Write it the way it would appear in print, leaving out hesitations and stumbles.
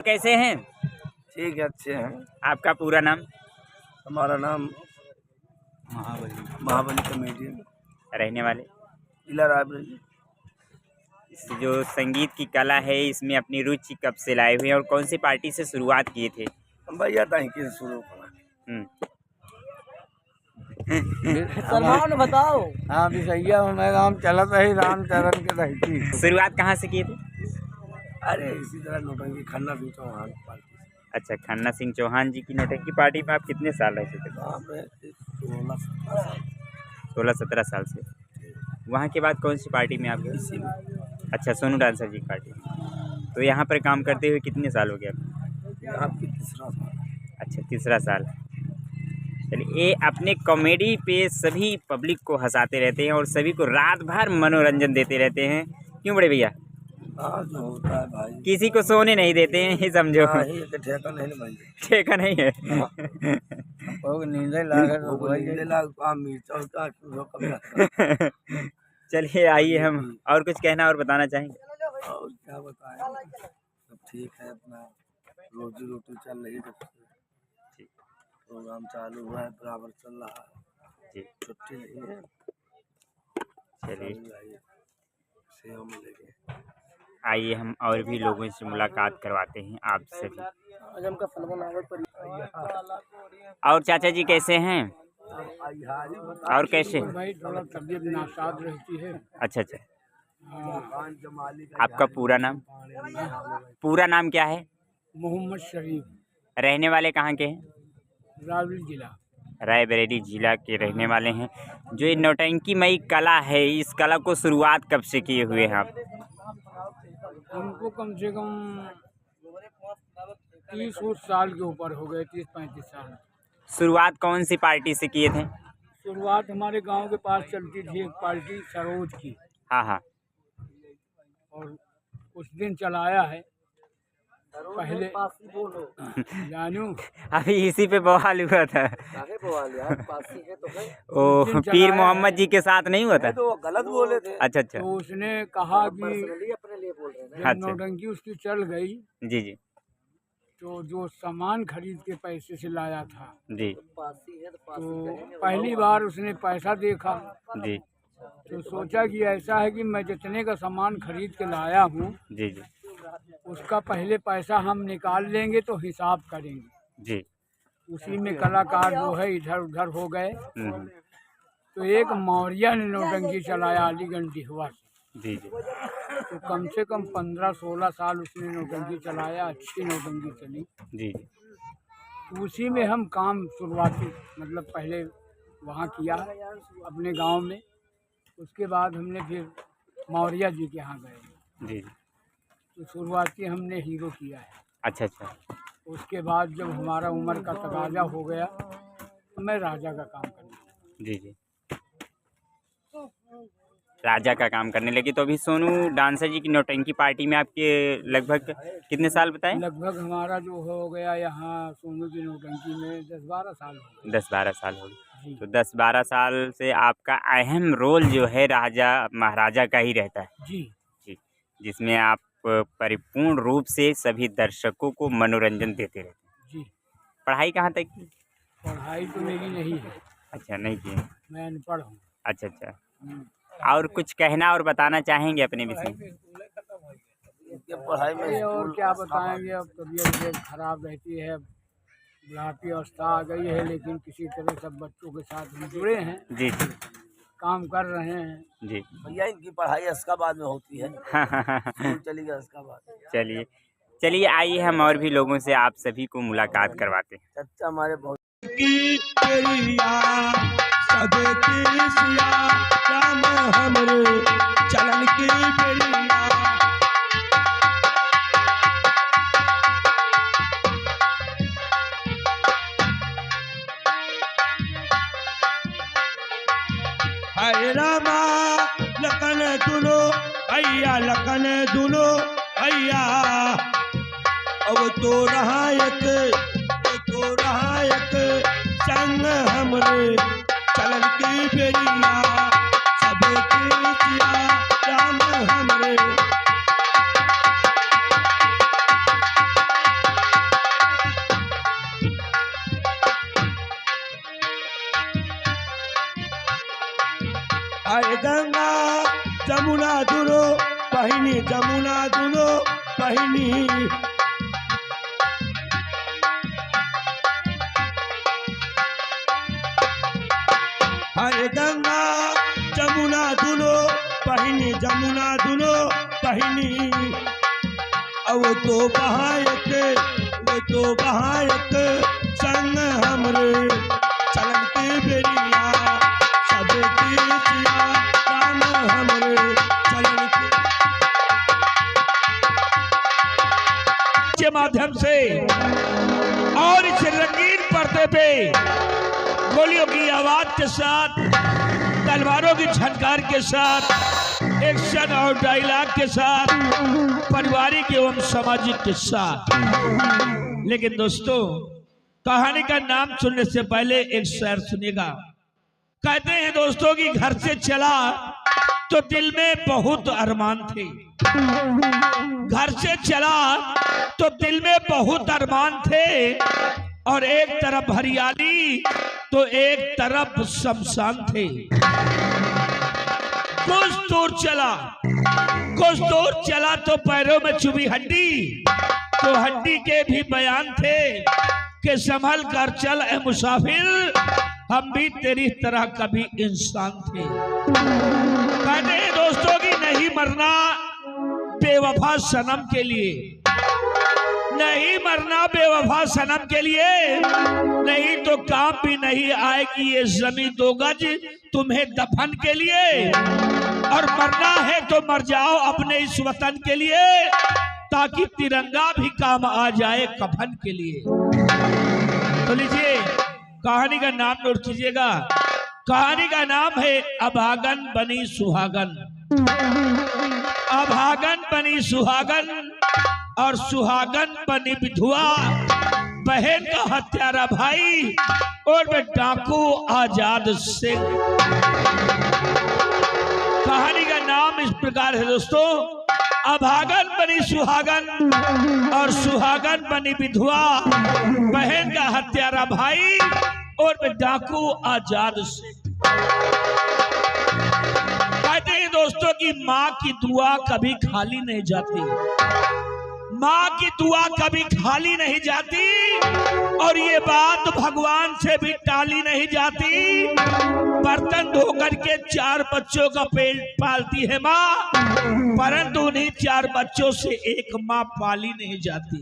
कैसे हैं? ठीक है, अच्छे हैं। आपका पूरा नाम? हमारा नाम महाबली कमेटी, रहने वाले? जिला रायबरेली। इस जो संगीत की कला है इसमें अपनी रुचि कब से लाए हुए हैं और कौन सी पार्टी से शुरुआत किए थे? हम भैया तहीं से शुरू करा। सलमान बताओ। हाँ भी सैया मैं काम चलत है रामचरण के रहती। शुरुआत कहाँ से किए थे? अरे इसी तरह नोटंकी खन्ना सिंह चौहान पार्टी से। अच्छा, खन्ना सिंह चौहान जी की नौटंकी पार्टी में आप कितने साल रहे थे? वहाँ पे 16-17 साल से। वहाँ के बाद कौन सी पार्टी में आप गए? इसी में। अच्छा, सोनू डांसर जी की पार्टी। तो यहाँ पर काम करते हुए कितने साल हो गया? यहाँ पे तीसरा साल। अच्छा, तीसरा साल। चलिए, ये अपने कॉमेडी पे सभी पब्लिक को हंसाते रहते हैं और सभी को रात भर मनोरंजन देते रहते हैं। क्यों बड़े भैया? हाँ जो होता है भाई। किसी को सोने नहीं देते हैं, ये समझो। हाँ, ये ठेका नहीं भाई। ठेका नहीं है। नींदे लाग मिर्चा उसका चलिए, आइए हम और कुछ कहना और बताना चाहेंगे? और क्या बताएं, सब ठीक है, अपना रोजी रोटी चल रही है, जब से प्रोग्राम चालू हुआ है बराबर चल रहा है जी। छुट्टी नहीं है। चलिए, सेवा में लगे। आइए हम और भी लोगों से मुलाकात करवाते हैं आप सभी। और चाचा जी कैसे हैं? और कैसे? भाई थोड़ा तबीयत नासाज रहती है। अच्छा अच्छा। आपका पूरा नाम? पूरा नाम क्या है? मोहम्मद शरीफ। रहने वाले कहाँ के हैं? रायबरेली जिला। रायबरेली जिला के रहने वाले हैं। जो ये नौटंकीमयी कला है, इस कला को शुरुआत कब से किए हुए हैं आप? हमको कम से कम 30 साल के ऊपर हो गए, 30-35 साल। शुरुआत कौन सी पार्टी से किए थे? शुरुआत हमारे गांव के पास चलती थी एक पार्टी सरोज की। हाँ हाँ। और कुछ दिन चलाया है पहले। जानू अभी इसी पे बवाल हुआ था। ओ, पीर मोहम्मद जी के साथ नहीं हुआ था? तो गलत बोले थे। अच्छा अच्छा। तो उसने कहा कि अच्छा। नौटंकी उसकी चल गई जी जी तो जो सामान खरीद के पैसे से लाया था जी तो पहली बार उसने पैसा देखा जी तो सोचा कि ऐसा है कि मैं जितने का सामान खरीद के लाया हूँ जी जी उसका पहले पैसा हम निकाल लेंगे तो हिसाब करेंगे जी। उसी में कलाकार जो है इधर उधर हो गए। तो एक मौर्या ने नौटंकी चलाया अलीगंज दिहवा से। जी जी तो कम से कम 15-16 साल उसने नौटंकी चलाया, अच्छी नौटंकी चली। जी उसी में हम काम शुरुआती मतलब पहले वहाँ किया अपने गांव में। उसके बाद हमने फिर मौर्या जी के यहाँ गए जी। तो शुरुआती हमने हीरो किया है। अच्छा अच्छा। उसके बाद जब हमारा उम्र का तकाजा हो गया तो मैं राजा का काम करने लगा। जी जी, राजा का काम करने लगी। तो अभी सोनू डांसर जी की नौटंकी पार्टी में आपके लगभग कितने साल बताएं? लगभग हमारा जो हो गया यहाँ सोनू की नौटंकी में 10-12 साल हो गए। 10-12 साल हो गए। तो 10-12 साल से आपका अहम रोल जो है राजा महाराजा का ही रहता है। जी जी, जिसमें आप परिपूर्ण रूप से सभी दर्शकों को मनोरंजन देते रहते हैं। जी। पढ़ाई कहाँ तक की? पढ़ाई तो मेरी नहीं है। अच्छा, नहीं की? मैं अनपढ़ हूँ। अच्छा अच्छा। और कुछ कहना और बताना चाहेंगे अपने विषय में? पढ़ाई में और क्या बताएंगे, अब तबीयत खराब रहती है, बुढ़ापी अवस्था आ गई है, लेकिन किसी तरह सब बच्चों के साथ हम जुड़े हैं। जी जी, काम कर रहे हैं। जी। भैया इनकी पढ़ाई अस्काबाद में होती है। स्कूल चली गई अस्काबाद। चलिए चलिए, आइए हम और भी लोगों से आप सभी को मुलाकात करवाते हैं। चचा हमारे बहुत चलन की हरे रामा लखन दुनो भैया, लखन दुनो भैया। अब तो रहा एक संग हमरे चलन की बेरिया, सबे कृष्या राम हमरे। जमुना दुनो बहिनी जमुना दुनो बहिनी हरे गंगा जमुना दुनो बहिनी जमुना दुनो बहिनी अब तो बहायक संग हमरे चलन के बेरिया सब तीर्थिया राम हमरे चलन के माध्यम से और इस रंगीन पर्दे पे गोलियों की आवाज के साथ, तलवारों की झनकार के साथ, एक्शन और डायलॉग के साथ, पारिवारिक एवं सामाजिक के साथ। लेकिन दोस्तों, कहानी का नाम सुनने से पहले एक शेर सुनिएगा। कहते हैं दोस्तों कि घर से चला तो दिल में बहुत अरमान थे, घर से चला तो दिल में बहुत अरमान थे, और एक तरफ हरियाली तो एक तरफ शमशान थे। कुछ दूर चला तो पैरों में चुभी हड्डी, तो हड्डी के भी बयान थे कि संभल कर चल ए मुसाफिर, हम भी तेरी तरह कभी इंसान थे। कहते हैं दोस्तों कि नहीं मरना बेवफा सनम के लिए, नहीं मरना बेवफा सनम के लिए, नहीं तो काम भी नहीं आएगी ये ज़मीं दो गज तुम्हें दफन के लिए। और मरना है तो मर जाओ अपने इस वतन के लिए, ताकि तिरंगा भी काम आ जाए कफन के लिए। तो लीजिए, कहानी का नाम नोट कीजिएगा। कहानी का नाम है अभागन बनी सुहागन। अभागन बनी सुहागन और सुहागन बनी विधवा, बहन का हत्यारा भाई और वे डाकू आजाद सिंह। कहानी का नाम इस प्रकार है दोस्तों, अभागन बनी सुहागन और सुहागन बनी विधवा, बहन का हत्यारा भाई और वे डाकू आजाद सिंह। कहते हैं दोस्तों कि माँ की दुआ कभी खाली नहीं जाती, माँ की दुआ कभी खाली नहीं जाती, और ये बात भगवान से भी टाली नहीं जाती। बर्तन धोकर के 4 बच्चों का पेट पालती है माँ, परंतु उन्हीं 4 बच्चों से एक माँ पाली नहीं जाती।